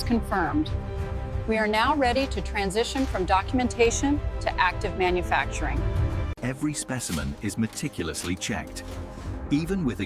confirmed. We are now ready to transition from documentation to active manufacturing. Every specimen is meticulously checked, even with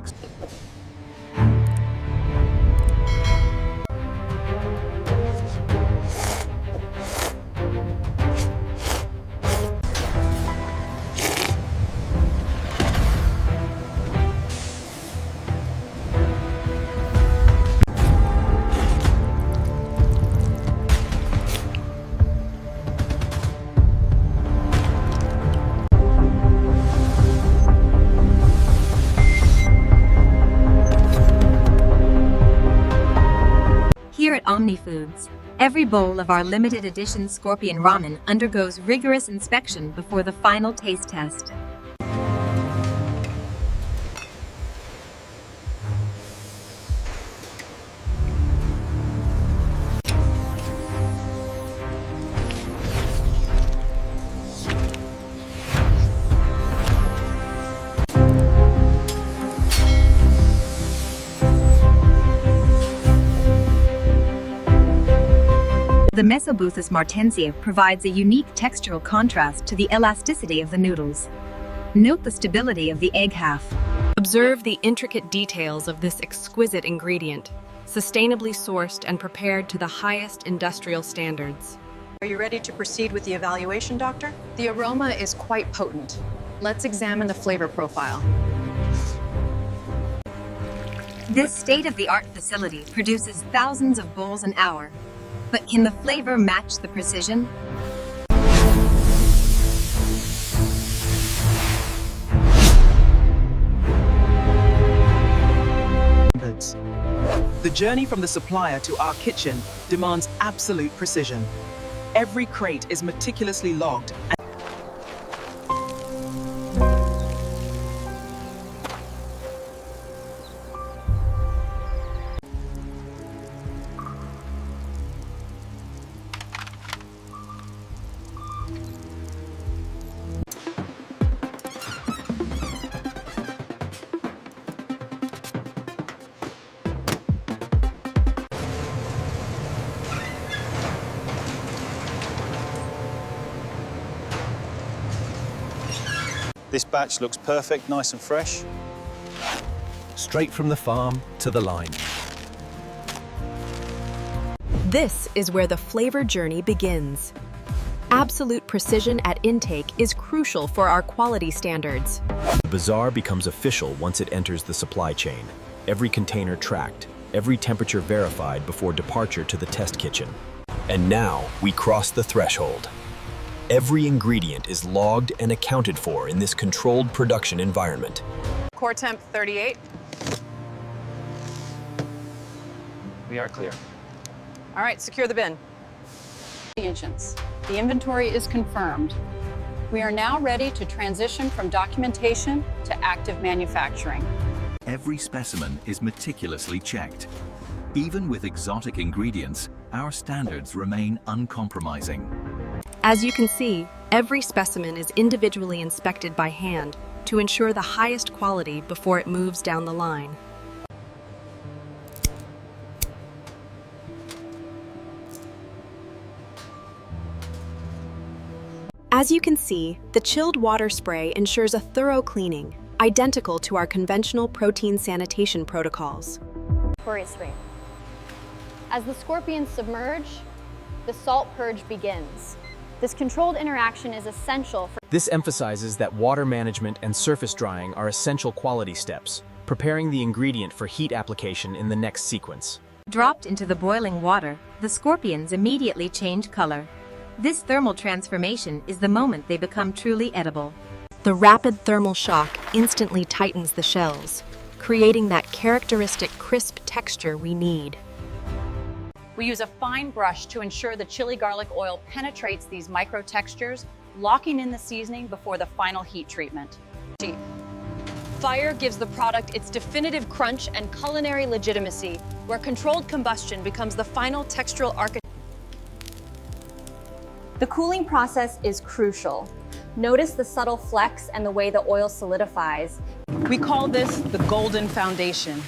Here at OmniFoods, every bowl of our limited edition Scorpion Ramen undergoes rigorous inspection before the final taste test. The Mesobuthus martensia provides a unique textural contrast to the elasticity of the noodles. Note the stability of the egg half. Observe the intricate details of this exquisite ingredient, sustainably sourced and prepared to the highest industrial standards. Are you ready to proceed with the evaluation, Doctor? The aroma is quite potent. Let's examine the flavor profile. This state-of-the-art facility produces thousands of bowls an hour. But can the flavor match the precision? The journey from the supplier to our kitchen demands absolute precision. Every crate is meticulously logged. This batch looks perfect, nice and fresh. Straight from the farm to the line. This is where the flavor journey begins. Absolute precision at intake is crucial for our quality standards. The bazaar becomes official once it enters the supply chain. Every container tracked, every temperature verified before departure to the test kitchen. And now we cross the threshold. Every ingredient is logged and accounted for in this controlled production environment. Core temp 38. We are clear. All right, secure the bin. The inventory is confirmed. We are now ready to transition from documentation to active manufacturing. every specimen is meticulously checked. Even with exotic ingredients, our standards remain uncompromising. As you can see, every specimen is individually inspected by hand to ensure the highest quality before it moves down the line. As you can see, the chilled water spray ensures a thorough cleaning, identical to our conventional protein sanitation protocols. Victoriously. As the scorpions submerge, the salt purge begins. This controlled interaction is essential for... This emphasizes that water management and surface drying are essential quality steps, preparing the ingredient for heat application in the next sequence. Dropped into the boiling water, the scorpions immediately change color. This thermal transformation is the moment they become truly edible. The rapid thermal shock instantly tightens the shells, creating that characteristic crisp texture we need. We use a fine brush to ensure the chili garlic oil penetrates these micro textures, locking in the seasoning before the final heat treatment. Fire gives the product its definitive crunch and culinary legitimacy, where controlled combustion becomes the final textural architecture. The cooling process is crucial. Notice the subtle flex and the way the oil solidifies. We call this the golden foundation.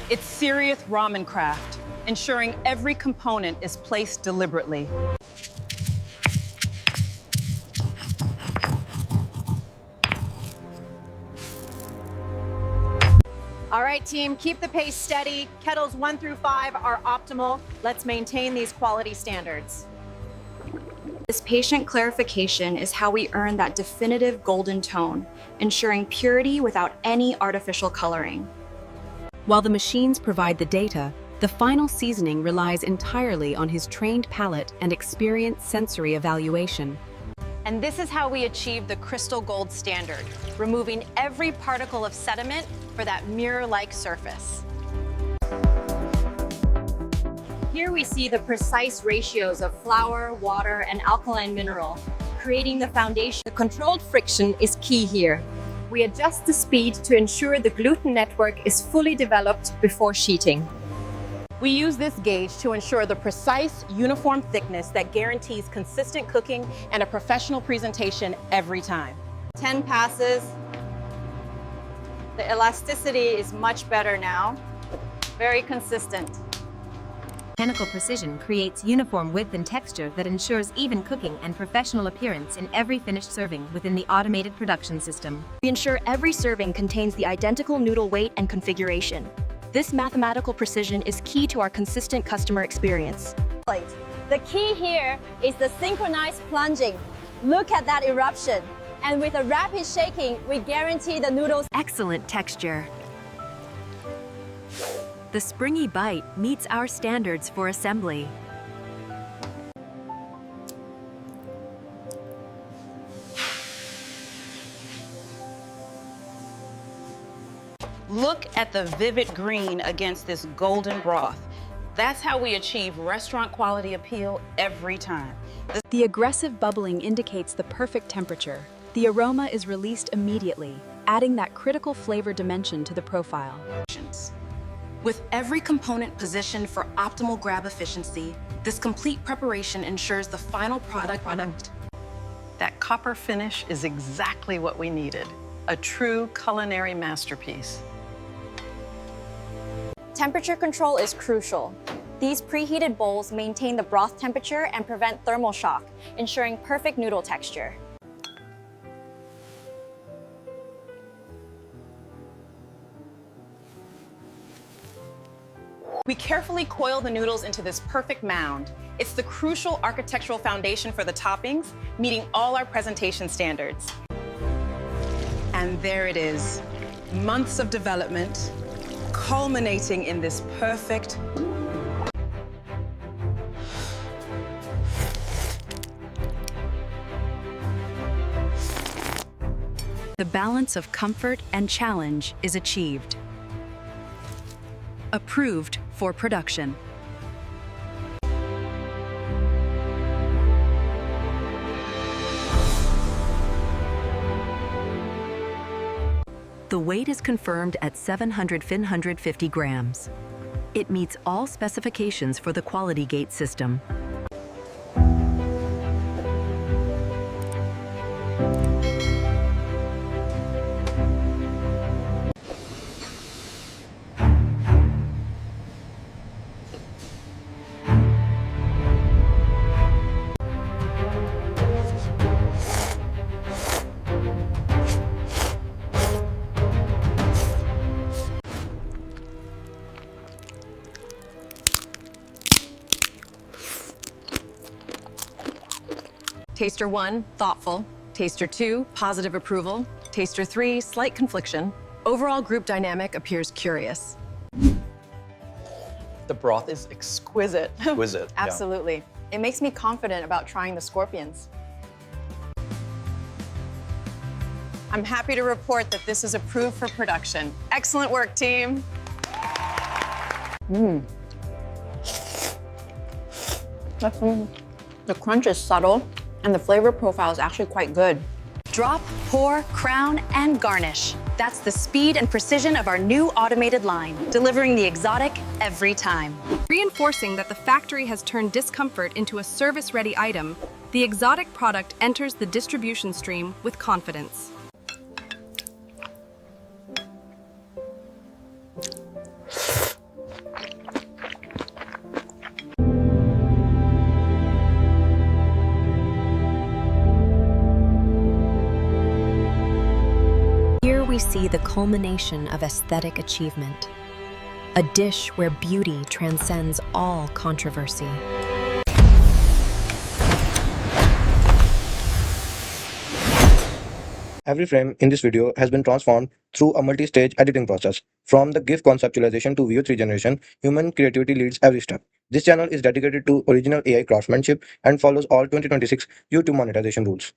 It's serious ramen craft. ensuring every component is placed deliberately. All right, team, keep the pace steady. Kettles 1 through 5 are optimal. Let's maintain these quality standards. This patient clarification is how we earn that definitive golden tone, ensuring purity without any artificial coloring. While the machines provide the data, the final seasoning relies entirely on his trained palate and experienced sensory evaluation. And this is how we achieve the crystal gold standard, removing every particle of sediment for that mirror-like surface. Here we see the precise ratios of flour, water, and alkaline mineral, creating the foundation. The controlled friction is key here. We adjust the speed to ensure the gluten network is fully developed before sheeting. We use this gauge to ensure the precise, uniform thickness that guarantees consistent cooking and a professional presentation every time. 10 passes. The elasticity is much better now. Very consistent. Mechanical precision creates uniform width and texture that ensures even cooking and professional appearance in every finished serving within the automated production system. We ensure every serving contains the identical noodle weight and configuration. This mathematical precision is key to our consistent customer experience. The key here is the synchronized plunging. Look at that eruption. And with a rapid shaking, we guarantee the noodles' Excellent texture. The springy bite meets our standards for assembly. Look at the vivid green against this golden broth. That's how we achieve restaurant quality appeal every time. The aggressive bubbling indicates the perfect temperature. The aroma is released immediately, adding that critical flavor dimension to the profile. With every component positioned for optimal grab efficiency, this complete preparation ensures the final product. That copper finish is exactly what we needed. A true culinary masterpiece. temperature control is crucial. These preheated bowls maintain the broth temperature and prevent thermal shock, ensuring perfect noodle texture. We carefully coil the noodles into this perfect mound. It's the crucial architectural foundation for the toppings, meeting all our presentation standards. And there it is, months of development, culminating in this perfect. The balance of comfort and challenge is achieved. Approved for production. The weight is confirmed at 750 grams. It meets all specifications for the quality gate system. Taster 1, thoughtful. Taster 2, positive approval. Taster 3, slight confliction. Overall group dynamic appears curious. The broth is exquisite. Exquisite. Absolutely. It makes me confident about trying the scorpions. I'm happy to report that this is approved for production. Excellent work, team. The crunch is subtle, and the flavor profile is actually quite good. Drop, pour, crown, and garnish. That's the speed and precision of our new automated line, delivering the exotic every time. Reinforcing that the factory has turned discomfort into a service-ready item, the exotic product enters the distribution stream with confidence. see the culmination of aesthetic achievement. A dish where beauty transcends all controversy. Every frame in this video has been transformed through a multi-stage editing process. From the GIF conceptualization to VO3 generation, human creativity leads every step. This channel is dedicated to original AI craftsmanship and follows all 2026 YouTube monetization rules.